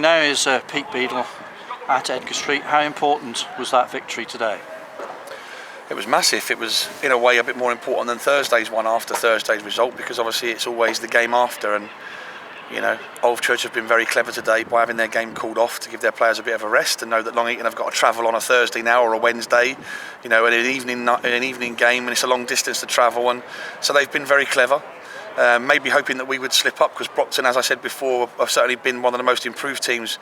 Now is Pete Beadle at Edgar Street. How important was that victory today? It was massive. It was, in a way, a bit more important than Thursday's one after Thursday's result, because obviously it's always the game after. And Old Church have been very clever today by having their game called off to give their players a bit of a rest, and know that Long Eaton have got to travel on a Thursday now or a Wednesday, in an evening game, and it's a long distance to travel, and so they've been very clever. Maybe hoping that we would slip up, because Brocton, as I said before, have certainly been one of the most improved teams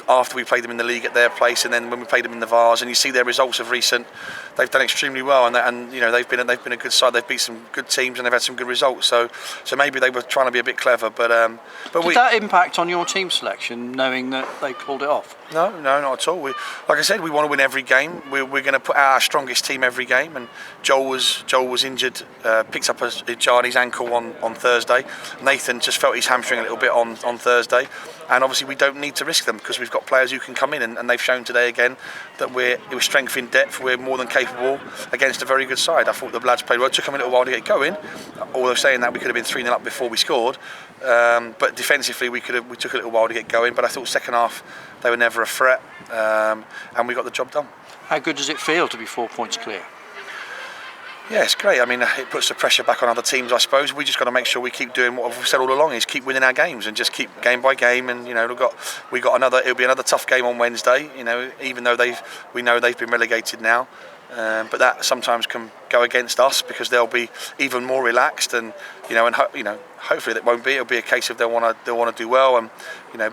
after we played them in the league at their place, and then when we played them in the Vars. And you see their results of recent; they've done extremely well, and they've been a good side. They've beat some good teams and they've had some good results. So maybe they were trying to be a bit clever, but did that impact on your team selection, knowing that they called it off? No, not at all. Like I said, we want to win every game. We're going to put out our strongest team every game. And Joel was injured, picked up Charlie's ankle on Thursday. Nathan just felt his hamstring a little bit on Thursday. And obviously we don't need to risk them, because we've got players who can come in, and they've shown today again that we're strength in depth. We're more than capable against a very good side. I thought the lads played well. It took them a little while to get going. Although saying that, we could have been 3-0 up before we scored. But defensively we took a little while to get going. But I thought second half they were never a threat, and we got the job done. How good does it feel to be 4 points clear? Yeah, it's great. I mean, it puts the pressure back on other teams, I suppose. We just got to make sure we keep doing what we've said all along: is keep winning our games and just keep game by game. And we got another. It'll be another tough game on Wednesday. Even though we know they've been relegated now. But that sometimes can go against us, because they'll be even more relaxed, and hopefully that won't be. It'll be a case of they'll want to do well, and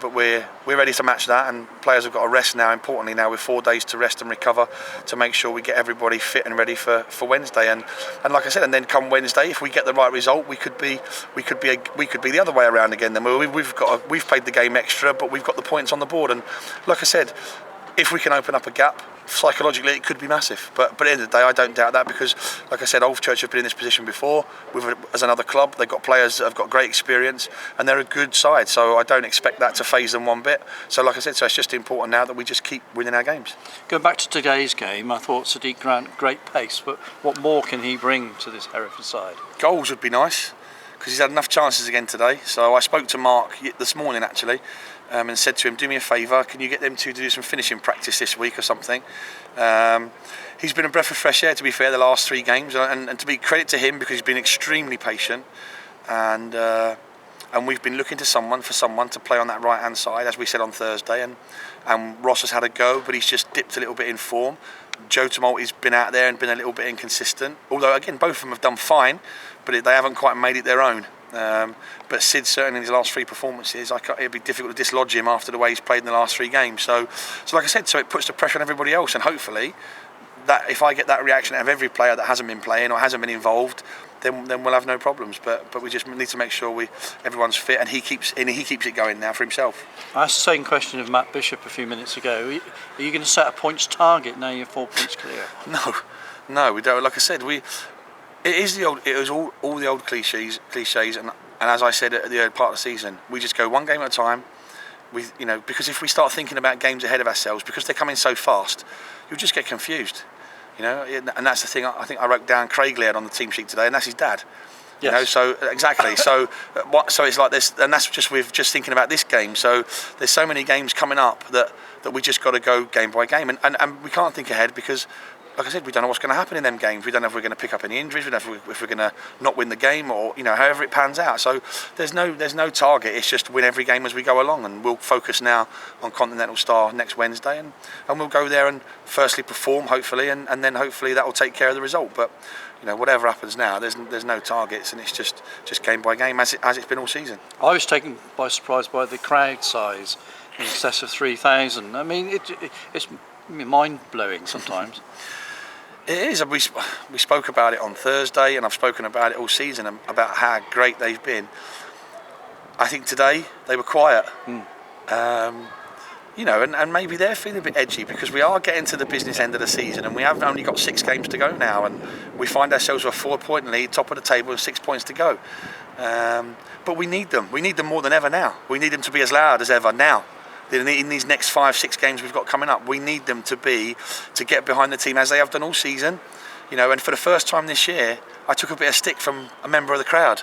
but we're ready to match that, and players have got to rest now. Importantly, now with 4 days to rest and recover, to make sure we get everybody fit and ready for Wednesday. And like I said, and then come Wednesday, if we get the right result, we could be the other way around again. Then we've played the game extra, but we've got the points on the board. And like I said, if we can open up a gap, psychologically it could be massive, but at the end of the day I don't doubt that, because like I said, Old Church have been in this position before as another club. They've got players that have got great experience, and they're a good side, so I don't expect that to faze them one bit. So like I said, it's just important now that we just keep winning our games. Going back to today's game, I thought Sadiq Grant, great pace, but what more can he bring to this Hereford side? Goals would be nice, because he's had enough chances again today. So I spoke to Mark this morning actually, and said to him, do me a favour, can you get them two to do some finishing practice this week or something? He's been a breath of fresh air, to be fair, the last 3 games, and to be credit to him, because he's been extremely patient, and we've been looking to someone to play on that right hand side, as we said on Thursday, and Ross has had a go, but he's just dipped a little bit in form. Joe Tumulty's been out there and been a little bit inconsistent, although again both of them have done fine, but they haven't quite made it their own. But Sid, certainly in his last 3 performances, it'd be difficult to dislodge him after the way he's played in the last 3 games. So like I said, so it puts the pressure on everybody else, and hopefully that if I get that reaction out of every player that hasn't been playing or hasn't been involved, then we'll have no problems. But we just need to make sure everyone's fit, and he keeps it going now for himself. I asked the same question of Matt Bishop a few minutes ago. Are you going to set a points target now you're 4 points clear? No, we don't. Like I said, it was all the old cliches, and as I said at the early part of the season, we just go one game at a time. Because if we start thinking about games ahead of ourselves, because they're coming so fast, you'll just get confused. And that's the thing. I think I wrote down Craig Laird on the team sheet today, and that's his dad. Yes. So exactly. So it's like this, and that's just with just thinking about this game. So there's so many games coming up that we just got to go game by game, and we can't think ahead, because, like I said, we don't know what's going to happen in them games. We don't know if we're going to pick up any injuries. We don't know if we're going to not win the game, or however it pans out. So there's no target. It's just win every game as we go along, and we'll focus now on Continental Star next Wednesday, and we'll go there and firstly perform, hopefully, and then hopefully that will take care of the result. But whatever happens now, there's no targets, and it's just game by game as it's been all season. I was taken by surprise by the crowd size in excess of 3,000. I mean, it's mind blowing sometimes. It is. We spoke about it on Thursday, and I've spoken about it all season, about how great they've been. I think today they were quiet. And maybe they're feeling a bit edgy, because we are getting to the business end of the season, and we have only got 6 games to go now, and we find ourselves with a 4-point lead, top of the table with 6 points to go. But we need them. We need them more than ever now. We need them to be as loud as ever now. In these next 5-6 games we've got coming up, we need them to get behind the team as they have done all season. And for the first time this year, I took a bit of stick from a member of the crowd.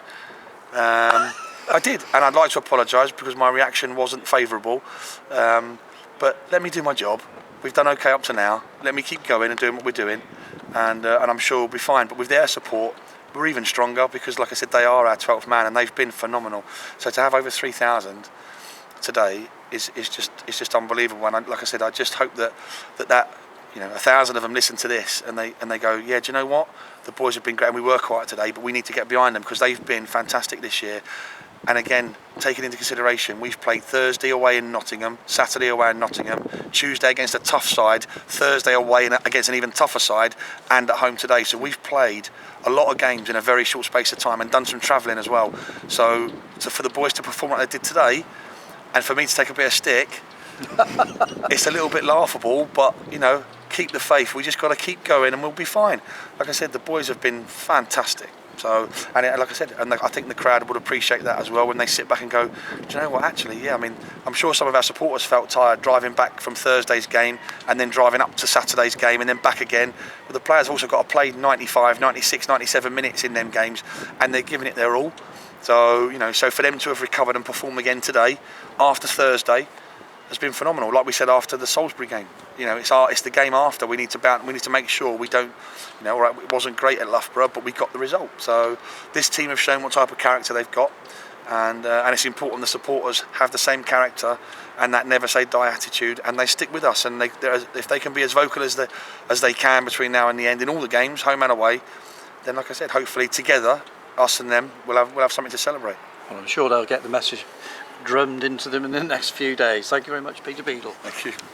I did, and I'd like to apologise because my reaction wasn't favourable. But let me do my job. We've done okay up to now. Let me keep going and doing what we're doing, and I'm sure we'll be fine. But with their support, we're even stronger because, like I said, they are our 12th man and they've been phenomenal. So to have over 3,000 today is just unbelievable. And like I said, I just hope that 1,000 of them listen to this and they go, yeah, do you know what? The boys have been great and we were quiet today, but we need to get behind them because they've been fantastic this year. And again, taking into consideration, we've played Thursday away in Nottingham, Saturday away in Nottingham, Tuesday against a tough side, Thursday away against an even tougher side, and at home today. So we've played a lot of games in a very short space of time and done some travelling as well. So for the boys to perform like they did today, and for me to take a bit of stick, it's a little bit laughable, but keep the faith. We just got to keep going and we'll be fine. Like I said, the boys have been fantastic. So, like I said, and I think the crowd would appreciate that as well when they sit back and go, do you know what, actually, yeah, I mean, I'm sure some of our supporters felt tired driving back from Thursday's game and then driving up to Saturday's game and then back again. But the players have also got to play 95, 96, 97 minutes in them games and they're giving it their all. So, so for them to have recovered and perform again today after Thursday has been phenomenal. Like we said after the Salisbury game, it's the game after. We need to make sure we don't. All right, it wasn't great at Loughborough, but we got the result. So this team have shown what type of character they've got, and it's important the supporters have the same character and that never say die attitude, and they stick with us. And if they can be as vocal as they can between now and the end in all the games, home and away, then like I said, hopefully together, us and them, we'll have something to celebrate. Well, I'm sure they'll get the message drummed into them in the next few days. Thank you very much, Peter Beadle. Thank you.